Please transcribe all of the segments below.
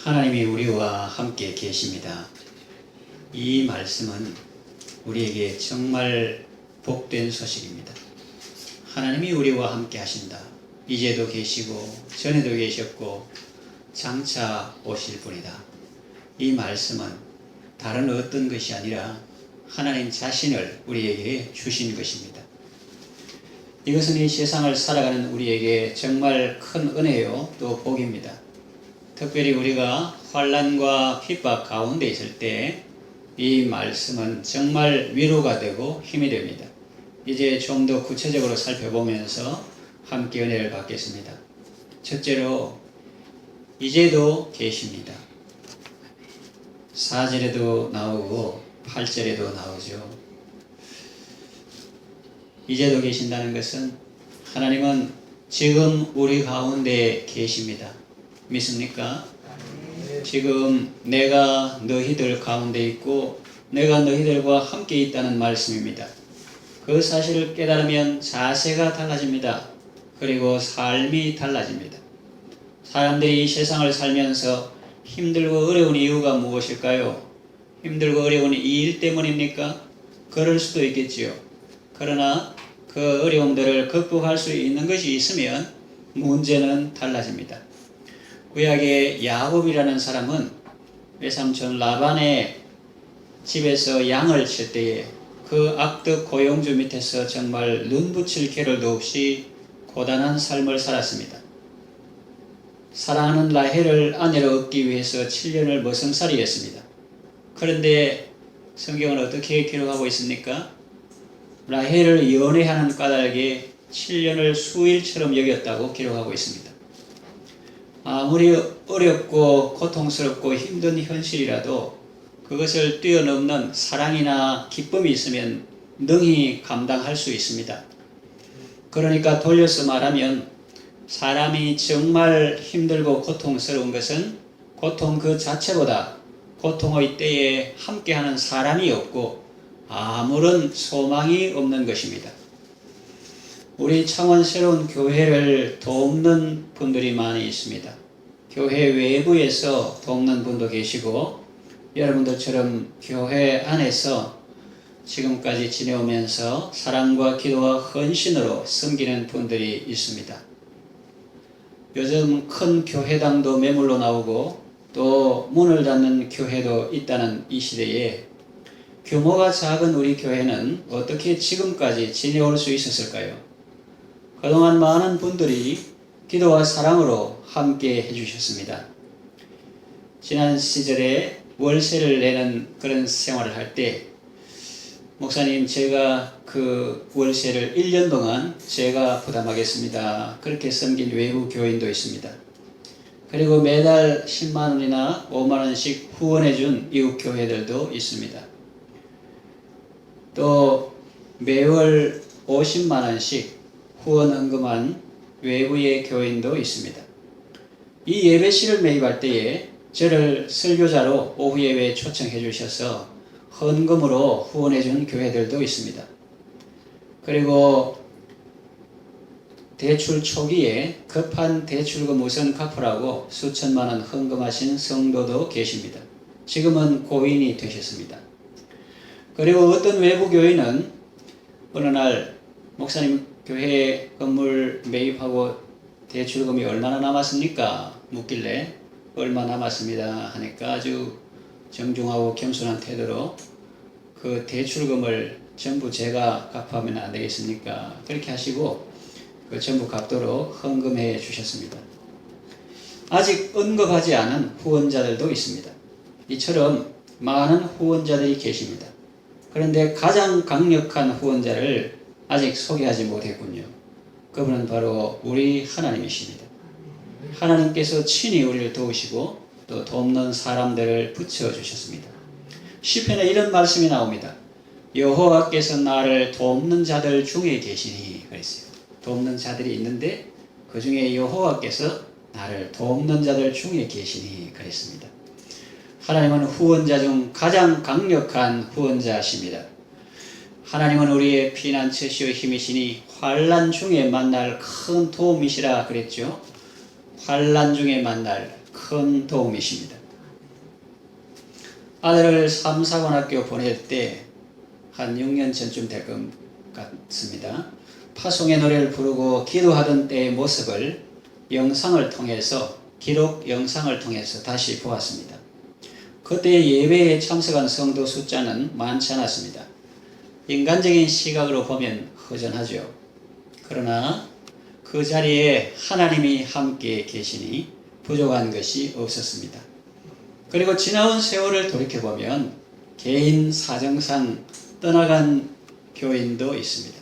하나님이 우리와 함께 계십니다. 이 말씀은 우리에게 정말 복된 소식입니다. 하나님이 우리와 함께 하신다. 이제도 계시고 전에도 계셨고 장차 오실 분이다. 이 말씀은 다른 어떤 것이 아니라 하나님 자신을 우리에게 주신 것입니다. 이것은 이 세상을 살아가는 우리에게 정말 큰 은혜요 또 복입니다. 특별히 우리가 환난과 핍박 가운데 있을 때 이 말씀은 정말 위로가 되고 힘이 됩니다. 이제 좀 더 구체적으로 살펴보면서 함께 은혜를 받겠습니다. 첫째로 이제도 계십니다. 4절에도 나오고 8절에도 나오죠. 이제도 계신다는 것은 하나님은 지금 우리 가운데 계십니다. 믿습니까? 지금 내가 너희들 가운데 있고 내가 너희들과 함께 있다는 말씀입니다. 그 사실을 깨달으면 자세가 달라집니다. 그리고 삶이 달라집니다. 사람들이 이 세상을 살면서 힘들고 어려운 이유가 무엇일까요? 힘들고 어려운 이 일 때문입니까? 그럴 수도 있겠지요. 그러나 그 어려움들을 극복할 수 있는 것이 있으면 문제는 달라집니다. 구약의 야곱이라는 사람은 외삼촌 라반의 집에서 양을 칠 때에 그 악덕 고용주 밑에서 정말 눈붙일 겨를도 없이 고단한 삶을 살았습니다. 사랑하는 라헬을 아내로 얻기 위해서 7년을 머슴살이했습니다. 그런데 성경은 어떻게 기록하고 있습니까? 라헬을 연애하는 까닭에 7년을 수일처럼 여겼다고 기록하고 있습니다. 아무리 어렵고 고통스럽고 힘든 현실이라도 그것을 뛰어넘는 사랑이나 기쁨이 있으면 능히 감당할 수 있습니다. 그러니까 돌려서 말하면 사람이 정말 힘들고 고통스러운 것은 고통 그 자체보다 고통의 때에 함께하는 사람이 없고 아무런 소망이 없는 것입니다. 우리 창원 새로운 교회를 돕는 분들이 많이 있습니다. 교회 외부에서 돕는 분도 계시고 여러분들처럼 교회 안에서 지금까지 지내오면서 사랑과 기도와 헌신으로 섬기는 분들이 있습니다. 요즘 큰 교회당도 매물로 나오고 또 문을 닫는 교회도 있다는 이 시대에 규모가 작은 우리 교회는 어떻게 지금까지 지내올 수 있었을까요? 그동안 많은 분들이 기도와 사랑으로 함께 해주셨습니다. 지난 시절에 월세를 내는 그런 생활을 할 때 목사님 제가 그 월세를 1년 동안 제가 부담하겠습니다. 그렇게 섬긴 외부 교인도 있습니다. 그리고 매달 10만 원이나 5만 원씩 후원해 준 이웃 교회들도 있습니다. 또 매월 50만 원씩 후원 헌금한 외부의 교인도 있습니다. 이 예배실을 매입할 때에 저를 설교자로 오후 예배에 초청해 주셔서 헌금으로 후원해 준 교회들도 있습니다. 그리고 대출 초기에 급한 대출금 우선 갚으라고 수천만 원 헌금하신 성도도 계십니다. 지금은 고인이 되셨습니다. 그리고 어떤 외부 교인은 어느 날 목사님 교회 건물 매입하고 대출금이 얼마나 남았습니까? 묻길래 얼마 남았습니다 하니까 아주 정중하고 겸손한 태도로 그 대출금을 전부 제가 갚으면 안 되겠습니까? 그렇게 하시고 그 전부 갚도록 헌금해 주셨습니다. 아직 언급하지 않은 후원자들도 있습니다. 이처럼 많은 후원자들이 계십니다. 그런데 가장 강력한 후원자를 아직 소개하지 못했군요. 그분은 바로 우리 하나님이십니다. 하나님께서 친히 우리를 도우시고 또 돕는 사람들을 붙여주셨습니다. 시편에 이런 말씀이 나옵니다. 여호와께서 나를 돕는 자들 중에 계시니 그랬어요. 돕는 자들이 있는데 그 중에 여호와께서 나를 돕는 자들 중에 계시니 그랬습니다. 하나님은 후원자 중 가장 강력한 후원자십니다. 하나님은 우리의 피난처시오 힘이시니 환난 중에 만날 큰 도움이시라 그랬죠. 환난 중에 만날 큰 도움이십니다. 아들을 삼사관학교 보낼 때 한 6년 전쯤 될 것 같습니다. 파송의 노래를 부르고 기도하던 때의 모습을 영상을 통해서 기록 영상을 통해서 다시 보았습니다. 그때 예배에 참석한 성도 숫자는 많지 않았습니다. 인간적인 시각으로 보면 허전하죠. 그러나 그 자리에 하나님이 함께 계시니 부족한 것이 없었습니다. 그리고 지나온 세월을 돌이켜보면 개인 사정상 떠나간 교인도 있습니다.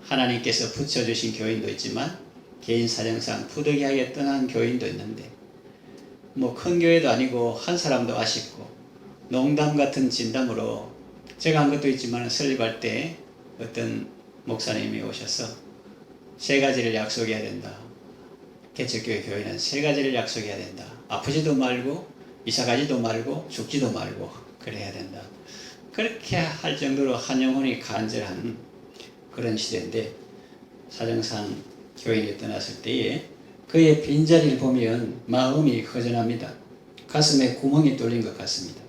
하나님께서 붙여주신 교인도 있지만 개인 사정상 부득이하게 떠난 교인도 있는데 큰 교회도 아니고 한 사람도 아쉽고 농담 같은 진담으로 제가 한 것도 있지만 설립할 때 어떤 목사님이 오셔서 세 가지를 약속해야 된다. 개척교회 교회는 세 가지를 약속해야 된다. 아프지도 말고 이사가지도 말고 죽지도 말고 그래야 된다. 그렇게 할 정도로 한 영혼이 간절한 그런 시대인데 사정상 교인이 떠났을 때에 그의 빈자리를 보면 마음이 허전합니다. 가슴에 구멍이 뚫린 것 같습니다.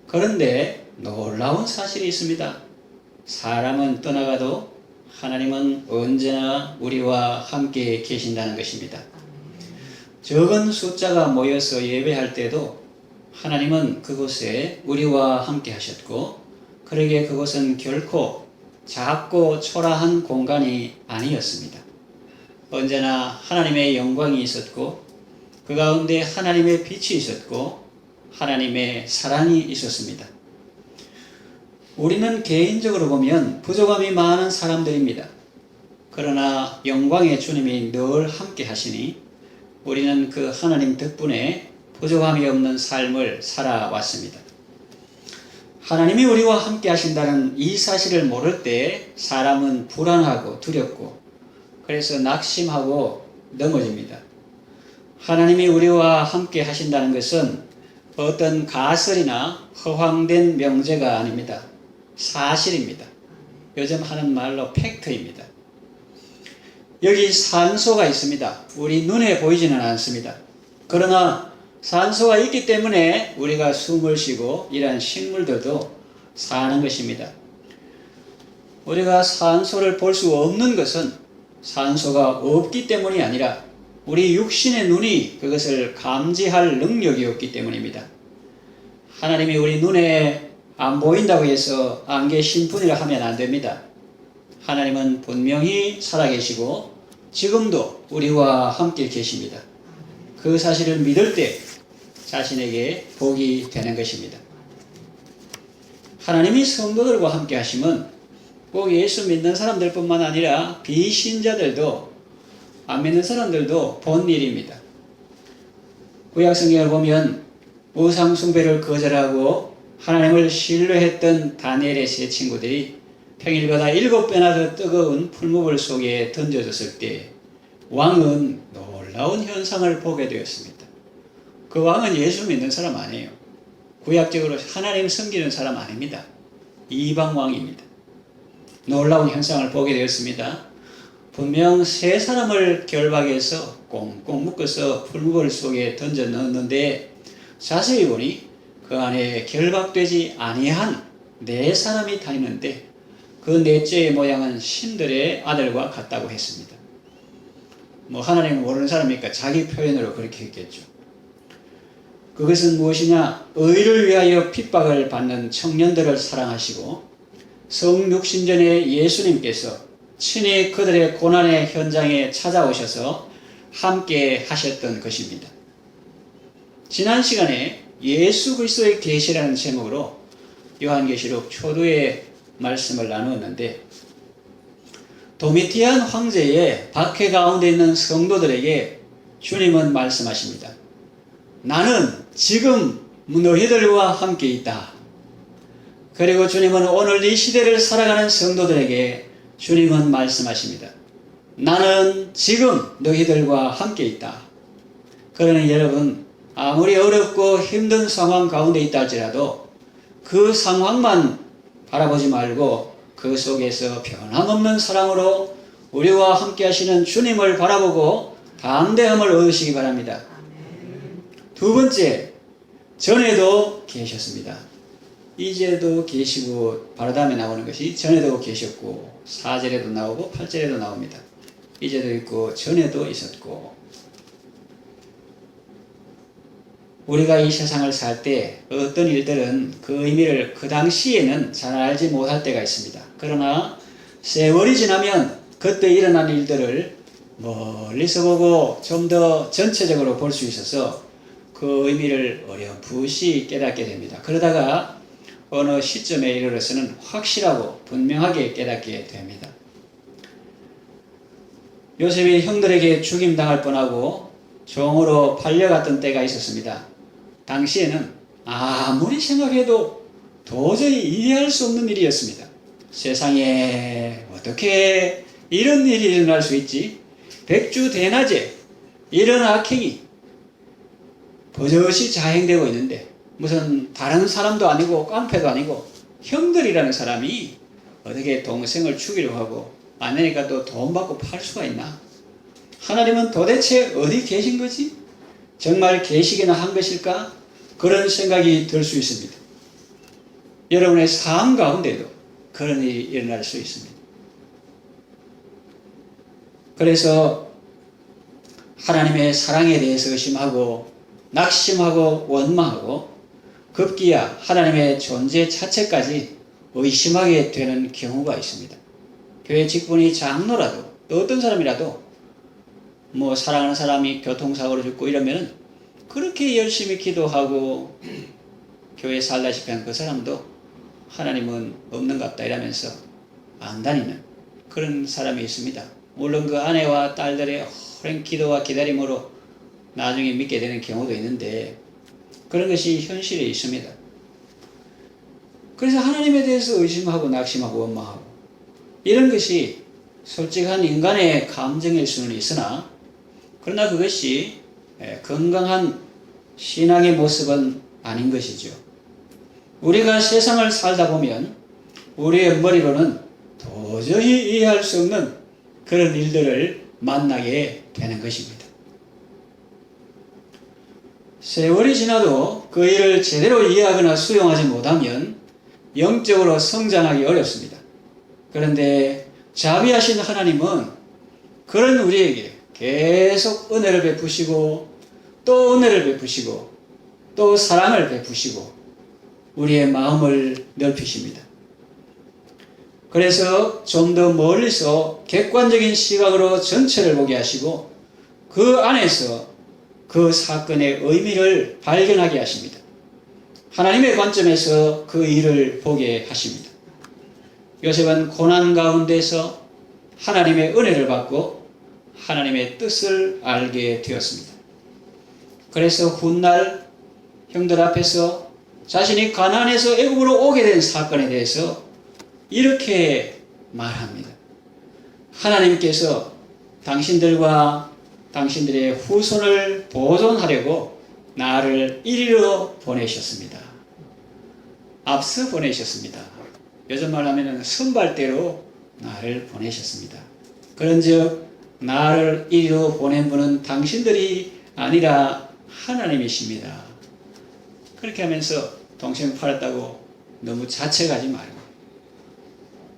그런데 놀라운 사실이 있습니다. 사람은 떠나가도 하나님은 언제나 우리와 함께 계신다는 것입니다. 적은 숫자가 모여서 예배할 때도 하나님은 그곳에 우리와 함께 하셨고 그러기에 그곳은 결코 작고 초라한 공간이 아니었습니다. 언제나 하나님의 영광이 있었고 그 가운데 하나님의 빛이 있었고 하나님의 사랑이 있었습니다. 우리는 개인적으로 보면 부족함이 많은 사람들입니다. 그러나 영광의 주님이 늘 함께 하시니 우리는 그 하나님 덕분에 부족함이 없는 삶을 살아왔습니다. 하나님이 우리와 함께 하신다는 이 사실을 모를 때 사람은 불안하고 두렵고 그래서 낙심하고 넘어집니다. 하나님이 우리와 함께 하신다는 것은 어떤 가설이나 허황된 명제가 아닙니다. 사실입니다. 요즘 하는 말로 팩트입니다. 여기 산소가 있습니다. 우리 눈에 보이지는 않습니다. 그러나 산소가 있기 때문에 우리가 숨을 쉬고 이러한 식물들도 사는 것입니다. 우리가 산소를 볼 수 없는 것은 산소가 없기 때문이 아니라 우리 육신의 눈이 그것을 감지할 능력이 없기 때문입니다. 하나님이 우리 눈에 안 보인다고 해서 안개 심뿐이라 하면 안 됩니다. 하나님은 분명히 살아계시고 지금도 우리와 함께 계십니다. 그 사실을 믿을 때 자신에게 복이 되는 것입니다. 하나님이 성도들과 함께 하시면 꼭 예수 믿는 사람들뿐만 아니라 비신자들도 안 믿는 사람들도 본 일입니다. 구약 성경을 보면 우상 숭배를 거절하고 하나님을 신뢰했던 다니엘의 세 친구들이 평일보다 7배나 더 뜨거운 풀무불 속에 던져졌을 때 왕은 놀라운 현상을 보게 되었습니다. 그 왕은 예수 믿는 사람 아니에요. 구약적으로 하나님 섬기는 사람 아닙니다. 이방 왕입니다. 놀라운 현상을 보게 되었습니다. 분명 세 사람을 결박해서 꽁꽁 묶어서 풀무불 속에 던져 넣었는데 자세히 보니 그 안에 결박되지 아니한 네 사람이 다니는데 그 넷째의 모양은 신들의 아들과 같다고 했습니다. 하나님은 모르는 사람이니까 자기 표현으로 그렇게 했겠죠. 그것은 무엇이냐? 의를 위하여 핍박을 받는 청년들을 사랑하시고 성육신전에 예수님께서 친히 그들의 고난의 현장에 찾아오셔서 함께 하셨던 것입니다. 지난 시간에 예수 그리스도의 계시라는 제목으로 요한계시록 초두의 말씀을 나누었는데 도미티안 황제의 박해 가운데 있는 성도들에게 주님은 말씀하십니다. 나는 지금 너희들과 함께 있다. 그리고 주님은 오늘 이 시대를 살아가는 성도들에게 주님은 말씀하십니다. 나는 지금 너희들과 함께 있다. 그러니 여러분 아무리 어렵고 힘든 상황 가운데 있다 할지라도 그 상황만 바라보지 말고 그 속에서 변함없는 사랑으로 우리와 함께 하시는 주님을 바라보고 담대함을 얻으시기 바랍니다. 두 번째, 전에도 계셨습니다. 이제도 계시고 바로 다음에 나오는 것이 전에도 계셨고 4절에도 나오고 8절에도 나옵니다. 이제도 있고 전에도 있었고. 우리가 이 세상을 살 때 어떤 일들은 그 의미를 그 당시에는 잘 알지 못할 때가 있습니다. 그러나 세월이 지나면 그때 일어난 일들을 멀리서 보고 좀 더 전체적으로 볼 수 있어서 그 의미를 어렴풋이 깨닫게 됩니다. 그러다가 어느 시점에 이르러서는 확실하고 분명하게 깨닫게 됩니다. 요셉이 형들에게 죽임당할 뻔하고 종으로 팔려갔던 때가 있었습니다. 당시에는 아무리 생각해도 도저히 이해할 수 없는 일이었습니다. 세상에 어떻게 이런 일이 일어날 수 있지? 백주대낮에 이런 악행이 버젓이 자행되고 있는데 무슨 다른 사람도 아니고 깡패도 아니고 형들이라는 사람이 어떻게 동생을 죽이려고 하고 안 되니까 또 돈 받고 팔 수가 있나? 하나님은 도대체 어디 계신 거지? 정말 계시기나 한 것일까? 그런 생각이 들 수 있습니다. 여러분의 삶 가운데도 그런 일이 일어날 수 있습니다. 그래서 하나님의 사랑에 대해서 의심하고 낙심하고 원망하고 급기야 하나님의 존재 자체까지 의심하게 되는 경우가 있습니다. 교회 직분이 장로라도 어떤 사람이라도 사랑하는 사람이 교통사고로 죽고 이러면 그렇게 열심히 기도하고 교회 살다시피 한 그 사람도 하나님은 없는갑다 이러면서 안 다니는 그런 사람이 있습니다. 물론 그 아내와 딸들의 오랜 기도와 기다림으로 나중에 믿게 되는 경우도 있는데 그런 것이 현실에 있습니다. 그래서 하나님에 대해서 의심하고 낙심하고 원망하고 이런 것이 솔직한 인간의 감정일 수는 있으나 그러나 그것이 건강한 신앙의 모습은 아닌 것이죠. 우리가 세상을 살다 보면 우리의 머리로는 도저히 이해할 수 없는 그런 일들을 만나게 되는 것입니다. 세월이 지나도 그 일을 제대로 이해하거나 수용하지 못하면 영적으로 성장하기 어렵습니다. 그런데 자비하신 하나님은 그런 우리에게 계속 은혜를 베푸시고 또 은혜를 베푸시고 또 사랑을 베푸시고 우리의 마음을 넓히십니다. 그래서 좀 더 멀리서 객관적인 시각으로 전체를 보게 하시고 그 안에서 그 사건의 의미를 발견하게 하십니다. 하나님의 관점에서 그 일을 보게 하십니다. 요셉은 고난 가운데서 하나님의 은혜를 받고 하나님의 뜻을 알게 되었습니다. 그래서 훗날 형들 앞에서 자신이 가나안에서 애굽으로 오게 된 사건에 대해서 이렇게 말합니다. 하나님께서 당신들과 당신들의 후손을 보존하려고 나를 이리로 보내셨습니다. 앞서 보내셨습니다. 요즘 말하면 선발대로 나를 보내셨습니다. 그런즉 나를 이리로 보낸 분은 당신들이 아니라 하나님이십니다. 그렇게 하면서 동생 팔았다고 너무 자책하지 말고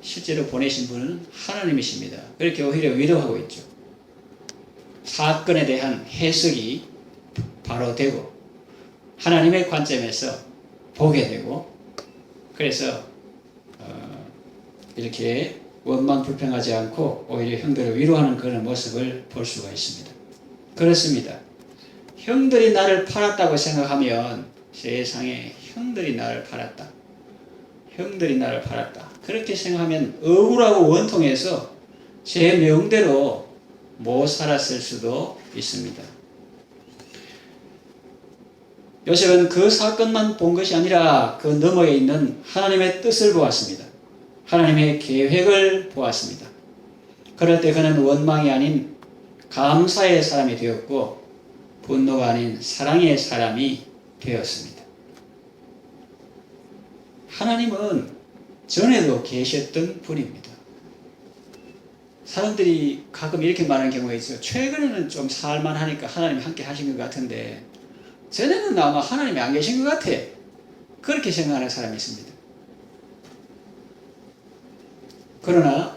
실제로 보내신 분은 하나님이십니다. 그렇게 오히려 위로하고 있죠. 사건에 대한 해석이 바로 되고 하나님의 관점에서 보게 되고 그래서 이렇게 원망 불평하지 않고 오히려 형들을 위로하는 그런 모습을 볼 수가 있습니다. 그렇습니다. 형들이 나를 팔았다고 생각하면 세상에 형들이 나를 팔았다. 형들이 나를 팔았다. 그렇게 생각하면 억울하고 원통해서 제 명대로 못 살았을 수도 있습니다. 요셉은 그 사건만 본 것이 아니라 그 너머에 있는 하나님의 뜻을 보았습니다. 하나님의 계획을 보았습니다. 그럴 때 그는 원망이 아닌 감사의 사람이 되었고 분노가 아닌 사랑의 사람이 되었습니다. 하나님은 전에도 계셨던 분입니다. 사람들이 가끔 이렇게 말하는 경우가 있어요. 최근에는 좀 살만하니까 하나님이 함께 하신 것 같은데 전에는 아마 하나님이 안 계신 것 같아. 그렇게 생각하는 사람이 있습니다. 그러나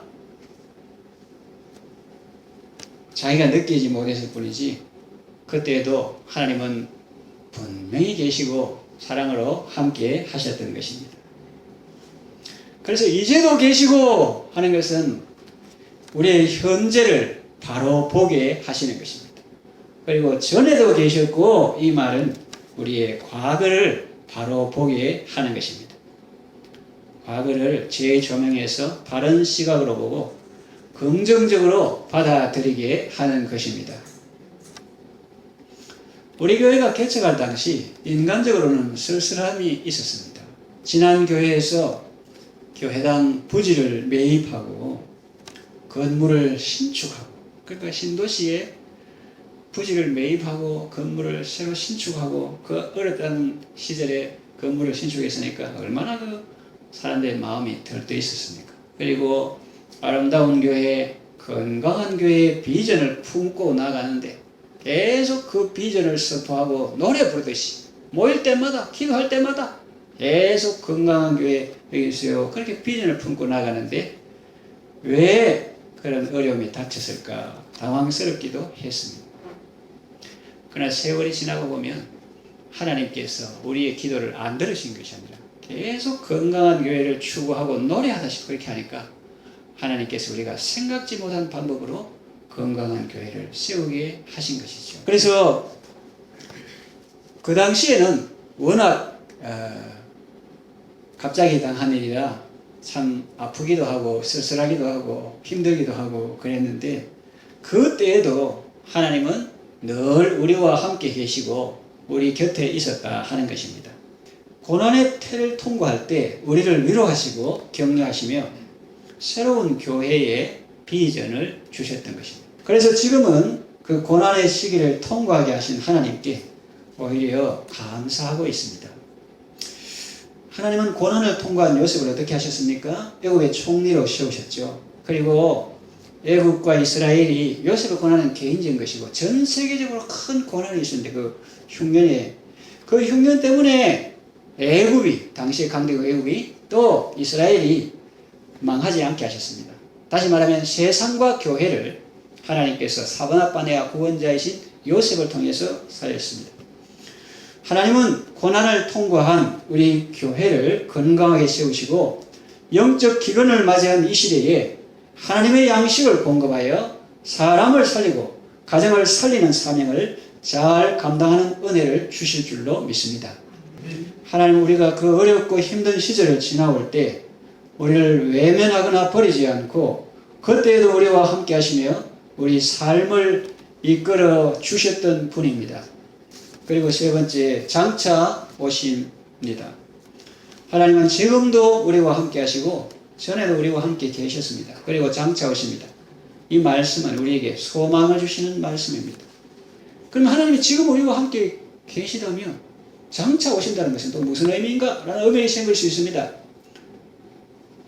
자기가 느끼지 못했을 뿐이지 그때에도 하나님은 분명히 계시고 사랑으로 함께 하셨던 것입니다. 그래서 이제도 계시고 하는 것은 우리의 현재를 바로 보게 하시는 것입니다. 그리고 전에도 계셨고 이 말은 우리의 과거를 바로 보게 하는 것입니다. 과거를 재조명해서 바른 시각으로 보고 긍정적으로 받아들이게 하는 것입니다. 우리 교회가 개척할 당시 인간적으로는 쓸쓸함이 있었습니다. 지난 교회에서 교회당 부지를 매입하고 건물을 신축하고, 그러니까 신도시에 부지를 매입하고 건물을 새로 신축하고, 그 어렸던 시절에 건물을 신축했으니까 얼마나 그 사람들의 마음이 들떠 있었습니까? 그리고 아름다운 교회, 건강한 교회의 비전을 품고 나가는데 계속 그 비전을 선포하고 노래 부르듯이 모일 때마다, 기도할 때마다 계속 건강한 교회 여기 있어요, 그렇게 비전을 품고 나가는데 왜 그런 어려움이 닥쳤을까 당황스럽기도 했습니다. 그러나 세월이 지나고 보면 하나님께서 우리의 기도를 안 들으신 것이 아니라 계속 건강한 교회를 추구하고 노래하다시 그렇게 하니까 하나님께서 우리가 생각지 못한 방법으로 건강한 교회를 세우게 하신 것이죠. 그래서 그 당시에는 워낙 갑자기 당한 일이라 참 아프기도 하고 쓸쓸하기도 하고 힘들기도 하고 그랬는데 그때에도 하나님은 늘 우리와 함께 계시고 우리 곁에 있었다 하는 것입니다. 고난의 태를 통과할 때 우리를 위로하시고 격려하시며 새로운 교회의 비전을 주셨던 것입니다. 그래서 지금은 그 고난의 시기를 통과하게 하신 하나님께 오히려 감사하고 있습니다. 하나님은 고난을 통과한 요셉을 어떻게 하셨습니까? 애굽의 총리로 세우셨죠. 그리고 애굽과 이스라엘이 요셉의 고난은 개인적인 것이고 전 세계적으로 큰 고난이 있었는데 그 흉년 때문에 애굽이, 당시의 강대국 애굽이 또 이스라엘이 망하지 않게 하셨습니다. 다시 말하면 세상과 교회를 하나님께서 사바나바네아 구원자이신 요셉을 통해서 살렸습니다. 하나님은 고난을 통과한 우리 교회를 건강하게 세우시고 영적 기근을 맞이한 이 시대에 하나님의 양식을 공급하여 사람을 살리고 가정을 살리는 사명을 잘 감당하는 은혜를 주실 줄로 믿습니다. 하나님, 우리가 그 어렵고 힘든 시절을 지나올 때 우리를 외면하거나 버리지 않고 그때에도 우리와 함께 하시며 우리 삶을 이끌어 주셨던 분입니다. 그리고 세 번째, 장차 오십니다. 하나님은 지금도 우리와 함께 하시고 전에도 우리와 함께 계셨습니다. 그리고 장차 오십니다. 이 말씀은 우리에게 소망을 주시는 말씀입니다. 그럼 하나님이 지금 우리와 함께 계시다면 장차 오신다는 것은 또 무슨 의미인가? 라는 의미가 생길 수 있습니다.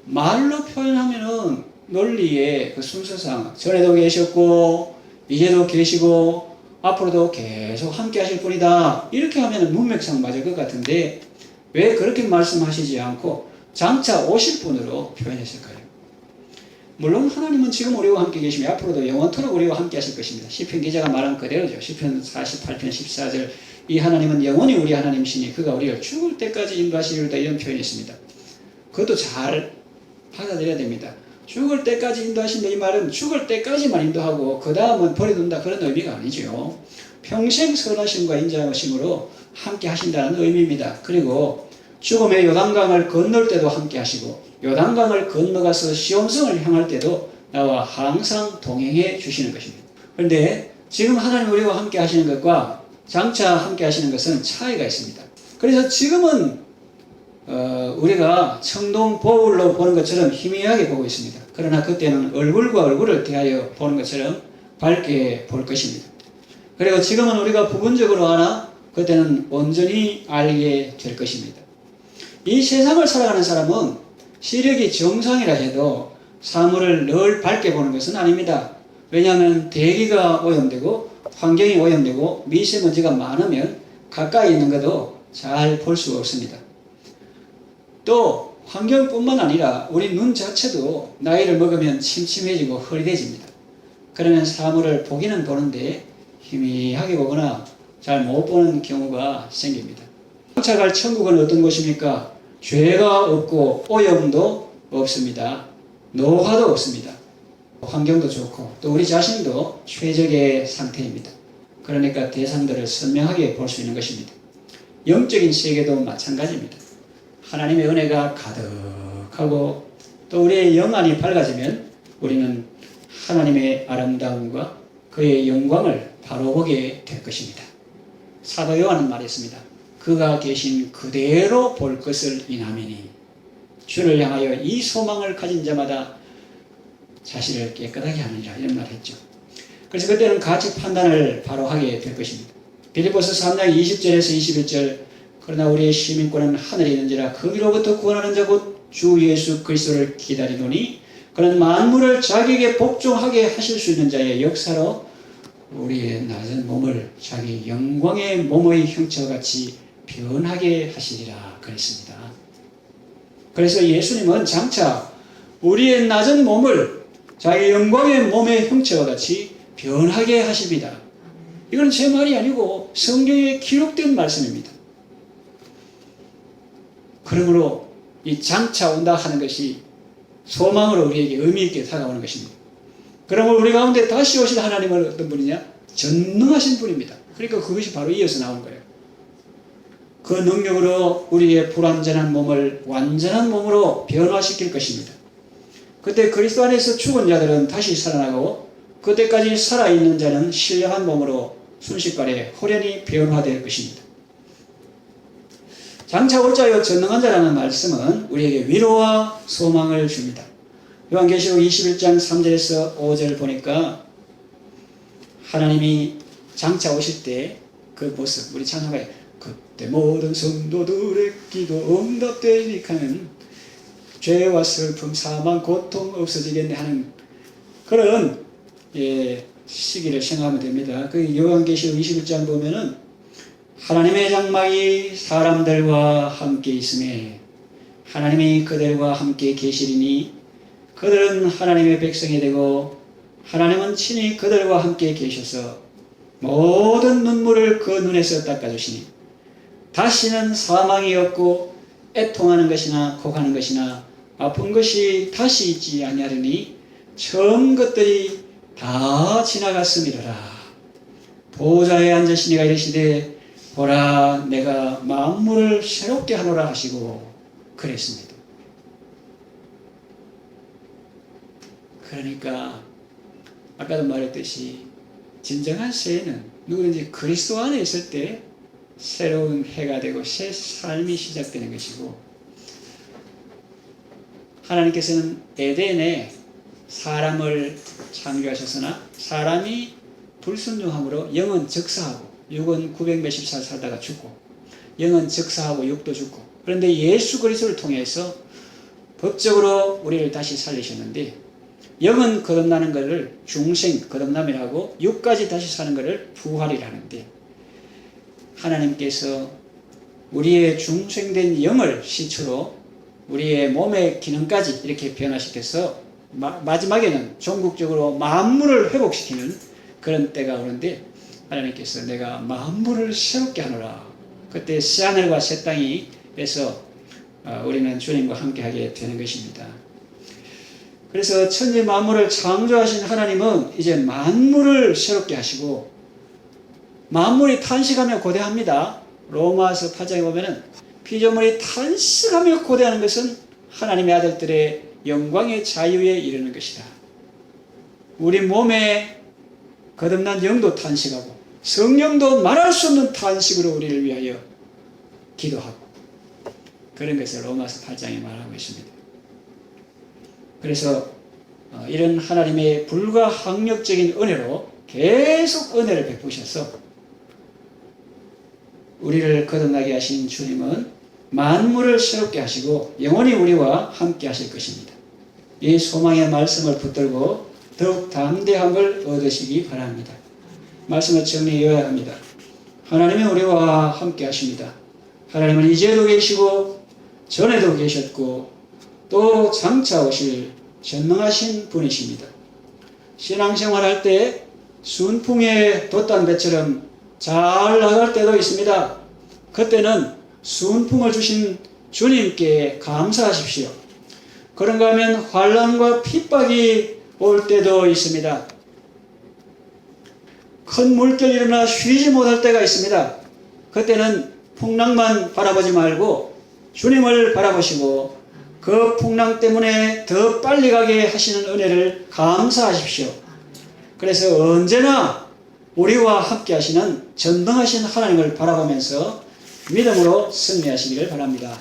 말로 표현하면은 논리의 그 순서상 전에도 계셨고 이제도 계시고 앞으로도 계속 함께 하실 분이다, 이렇게 하면 문맥상 맞을 것 같은데 왜 그렇게 말씀하시지 않고 장차 오실 분으로 표현했을까요? 물론 하나님은 지금 우리와 함께 계시며 앞으로도 영원토록 우리와 함께 하실 것입니다. 시편 기자가 말한 그대로죠. 시편 48편 14절, 이 하나님은 영원히 우리 하나님이시니 그가 우리를 죽을 때까지 인도하시리로다, 이런 표현이 있습니다. 그것도 잘 받아들여야 됩니다. 죽을 때까지 인도하신다, 이 말은 죽을 때까지만 인도하고 그 다음은 버려둔다, 그런 의미가 아니죠. 평생 선하심과 인자하심으로 함께 하신다는 의미입니다. 그리고 죽음의 요단강을 건널 때도 함께 하시고 요단강을 건너가서 시온성을 향할 때도 나와 항상 동행해 주시는 것입니다. 그런데 지금 하나님 우리와 함께 하시는 것과 장차 함께 하시는 것은 차이가 있습니다. 그래서 지금은 우리가 청동보울로 보는 것처럼 희미하게 보고 있습니다. 그러나 그때는 얼굴과 얼굴을 대하여 보는 것처럼 밝게 볼 것입니다. 그리고 지금은 우리가 부분적으로 아나 그때는 온전히 알게 될 것입니다. 이 세상을 살아가는 사람은 시력이 정상이라 해도 사물을 늘 밝게 보는 것은 아닙니다. 왜냐하면 대기가 오염되고 환경이 오염되고 미세먼지가 많으면 가까이 있는 것도 잘 볼 수가 없습니다. 또 환경뿐만 아니라 우리 눈 자체도 나이를 먹으면 침침해지고 흐릿해집니다. 그러면 사물을 보기는 보는데 희미하게 보거나 잘 못 보는 경우가 생깁니다. 정착할 천국은 어떤 곳입니까? 죄가 없고 오염도 없습니다. 노화도 없습니다. 환경도 좋고 또 우리 자신도 최적의 상태입니다. 그러니까 대상들을 선명하게 볼 수 있는 것입니다. 영적인 세계도 마찬가지입니다. 하나님의 은혜가 가득하고 또 우리의 영안이 밝아지면 우리는 하나님의 아름다움과 그의 영광을 바로 보게 될 것입니다. 사도 요한은 말했습니다. 그가 계신 그대로 볼 것을 인하매니 주를 향하여 이 소망을 가진 자마다 자신을 깨끗하게 하느니라 이런 말을 했죠. 그래서 그때는 가치 판단을 바로 하게 될 것입니다. 빌립보서 3장 20절에서 21절 그러나 우리의 시민권은 하늘에 있는지라 거기로부터 구원하는 자 곧 주 예수 그리스도를 기다리노니 그는 만물을 자기에게 복종하게 하실 수 있는 자의 역사로 우리의 낮은 몸을 자기 영광의 몸의 형체와 같이 변하게 하시리라 그랬습니다. 그래서 예수님은 장차 우리의 낮은 몸을 자기 영광의 몸의 형체와 같이 변하게 하십니다. 이건 제 말이 아니고 성경에 기록된 말씀입니다. 그러므로 이 장차 온다 하는 것이 소망으로 우리에게 의미 있게 다가오는 것입니다. 그러므로 우리 가운데 다시 오실 하나님은 어떤 분이냐? 전능하신 분입니다. 그러니까 그것이 바로 이어서 나오는 거예요. 그 능력으로 우리의 불완전한 몸을 완전한 몸으로 변화시킬 것입니다. 그때 그리스도 안에서 죽은 자들은 다시 살아나고 그때까지 살아있는 자는 신령한 몸으로 순식간에 호련히 변화될 것입니다. 장차 올 자여 전능한 자라는 말씀은 우리에게 위로와 소망을 줍니다. 요한계시록 21장 3절에서 5절 보니까 하나님이 장차 오실 때 그 모습, 우리 찬송가에 그때 모든 성도들의 기도 응답되니 하는 죄와 슬픔, 사망, 고통 없어지겠네 하는 그런 시기를 생각하면 됩니다. 그 요한계시록 21장 보면은 하나님의 장막이 사람들과 함께 있음에 하나님이 그들과 함께 계시리니 그들은 하나님의 백성이 되고 하나님은 친히 그들과 함께 계셔서 모든 눈물을 그 눈에서 닦아주시니 다시는 사망이 없고 애통하는 것이나 곡하는 것이나 아픈 것이 다시 있지 아니하리니 처음 것들이 다 지나갔음이로라. 보좌에 앉으시니가 이르시되 보라 내가 만물을 새롭게 하노라 하시고 그랬습니다. 그러니까 아까도 말했듯이 진정한 새해는 누구든지 그리스도 안에 있을 때 새로운 해가 되고 새 삶이 시작되는 것이고 하나님께서는 에덴에 사람을 창조하셨으나 사람이 불순종함으로 영은 적사하고 육은 900몇십 살 살다가 죽고 영은 적사하고 육도 죽고 그런데 예수 그리스도를 통해서 법적으로 우리를 다시 살리셨는데 영은 거듭나는 것을 중생 거듭남이라고 육까지 다시 사는 것을 부활이라는데 하나님께서 우리의 중생된 영을 시초로 우리의 몸의 기능까지 이렇게 변화시켜서 마지막에는 종국적으로 만물을 회복시키는 그런 때가 오는데 하나님께서 내가 만물을 새롭게 하노라. 그때 새하늘과 새 땅이에서 우리는 주님과 함께하게 되는 것입니다. 그래서 천지 만물을 창조하신 하나님은 이제 만물을 새롭게 하시고 만물이 탄식하며 고대합니다. 로마서 8장에 보면은 피조물이 탄식하며 고대하는 것은 하나님의 아들들의 영광의 자유에 이르는 것이다. 우리 몸에 거듭난 영도 탄식하고 성령도 말할 수 없는 탄식으로 우리를 위하여 기도하고 그런 것을 로마서 8장에 말하고 있습니다. 그래서 이런 하나님의 불가항력적인 은혜로 계속 은혜를 베푸셔서 우리를 거듭나게 하신 주님은 만물을 새롭게 하시고 영원히 우리와 함께 하실 것입니다. 이 소망의 말씀을 붙들고 더욱 담대함을 얻으시기 바랍니다. 말씀을 정리해 요약합니다. 하나님이 우리와 함께 하십니다. 하나님은 이제도 계시고 전에도 계셨고 또 장차 오실 전능하신 분이십니다. 신앙생활할 때 순풍에 돛단 배처럼 잘 나갈 때도 있습니다. 그때는 순풍을 주신 주님께 감사하십시오. 그런가 하면 환난과 핍박이 올 때도 있습니다. 큰 물결이 일어나 쉬지 못할 때가 있습니다. 그때는 풍랑만 바라보지 말고 주님을 바라보시고 그 풍랑 때문에 더 빨리 가게 하시는 은혜를 감사하십시오. 그래서 언제나 우리와 함께 하시는 전능하신 하나님을 바라보면서 믿음으로 승리하시기를 바랍니다.